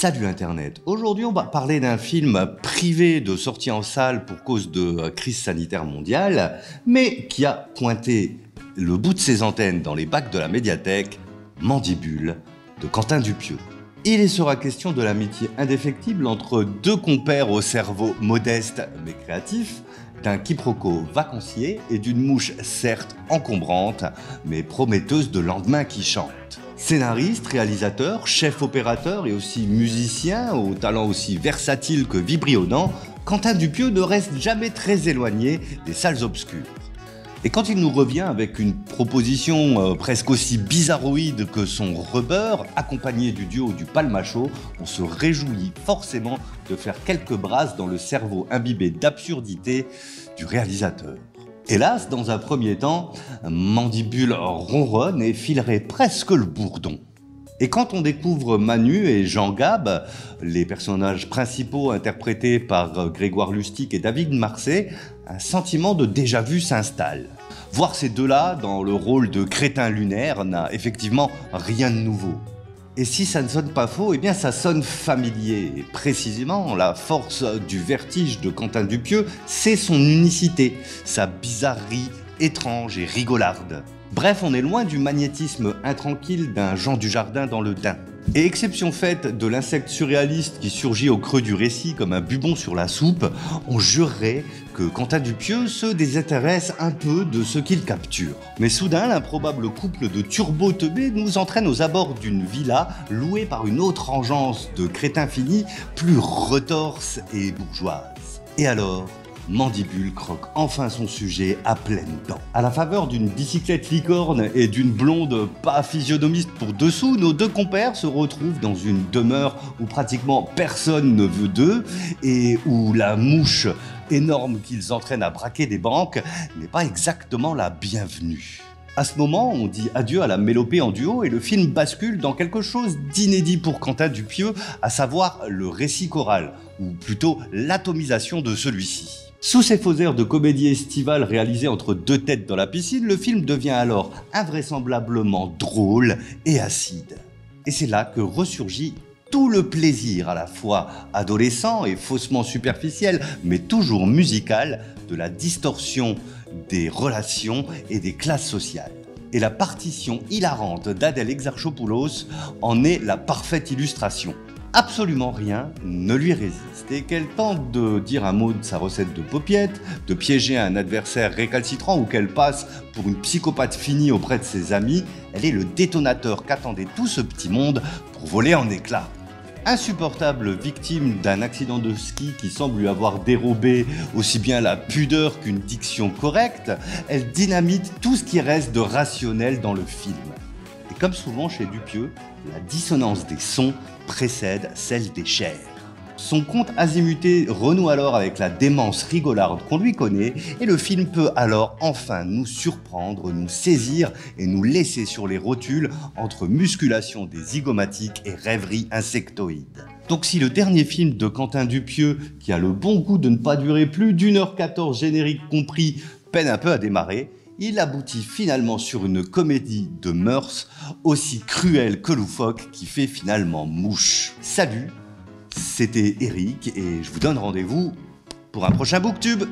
Salut Internet, aujourd'hui on va parler d'un film privé de sortie en salle pour cause de crise sanitaire mondiale, mais qui a pointé le bout de ses antennes dans les bacs de la médiathèque, Mandibule de Quentin Dupieux. Il y sera question de l'amitié indéfectible entre deux compères au cerveau modeste mais créatif, d'un quiproquo vacancier et d'une mouche certes encombrante mais prometteuse de lendemain qui chante. Scénariste, réalisateur, chef opérateur et aussi musicien, au talent aussi versatile que vibrionnant, Quentin Dupieux ne reste jamais très éloigné des salles obscures. Et quand il nous revient avec une proposition presque aussi bizarroïde que son Rubber, accompagné du duo du Palmacho, on se réjouit forcément de faire quelques brasses dans le cerveau imbibé d'absurdité du réalisateur. Hélas, dans un premier temps, Mandibule ronronne et filerait presque le bourdon. Et quand on découvre Manu et Jean Gab, les personnages principaux interprétés par Grégoire Lustick et David Marsay, un sentiment de déjà-vu s'installe. Voir ces deux-là dans le rôle de crétins lunaires n'a effectivement rien de nouveau. Et si ça ne sonne pas faux, eh bien ça sonne familier. Et précisément, la force du vertige de Quentin Dupieux, c'est son unicité, sa bizarrerie étrange et rigolarde. Bref, on est loin du magnétisme intranquille d'un Jean Dujardin dans le Dain. Et exception faite de l'insecte surréaliste qui surgit au creux du récit comme un bubon sur la soupe, on jurerait que Quentin Dupieux se désintéresse un peu de ce qu'il capture. Mais soudain, l'improbable couple de turbo-teubés nous entraîne aux abords d'une villa louée par une autre engeance de crétins finis, plus retorse et bourgeoise. Et alors, Mandibule croque enfin son sujet à pleines dents. À la faveur d'une bicyclette licorne et d'une blonde pas physionomiste pour dessous, nos deux compères se retrouvent dans une demeure où pratiquement personne ne veut d'eux et où la mouche énorme qu'ils entraînent à braquer des banques n'est pas exactement la bienvenue. À ce moment, on dit adieu à la mélopée en duo et le film bascule dans quelque chose d'inédit pour Quentin Dupieux, à savoir le récit choral, ou plutôt l'atomisation de celui-ci. Sous ces faux airs de comédie estivale réalisés entre deux têtes dans la piscine, le film devient alors invraisemblablement drôle et acide. Et c'est là que ressurgit tout le plaisir à la fois adolescent et faussement superficiel, mais toujours musical, de la distorsion des relations et des classes sociales. Et la partition hilarante d'Adèle Exarchopoulos en est la parfaite illustration. Absolument rien ne lui résiste et qu'elle tente de dire un mot de sa recette de paupiette, de piéger un adversaire récalcitrant ou qu'elle passe pour une psychopathe finie auprès de ses amis, elle est le détonateur qu'attendait tout ce petit monde pour voler en éclats. Insupportable victime d'un accident de ski qui semble lui avoir dérobé aussi bien la pudeur qu'une diction correcte, elle dynamite tout ce qui reste de rationnel dans le film. Et comme souvent chez Dupieux, la dissonance des sons précède celle des chairs. Son conte azimuté renoue alors avec la démence rigolarde qu'on lui connaît et le film peut alors enfin nous surprendre, nous saisir et nous laisser sur les rotules entre musculation des zygomatiques et rêverie insectoïde. Donc si le dernier film de Quentin Dupieux, qui a le bon goût de ne pas durer plus d'1h14 générique compris, peine un peu à démarrer, il aboutit finalement sur une comédie de mœurs aussi cruelle que loufoque qui fait finalement mouche. Salut, c'était Eric et je vous donne rendez-vous pour un prochain BookTube.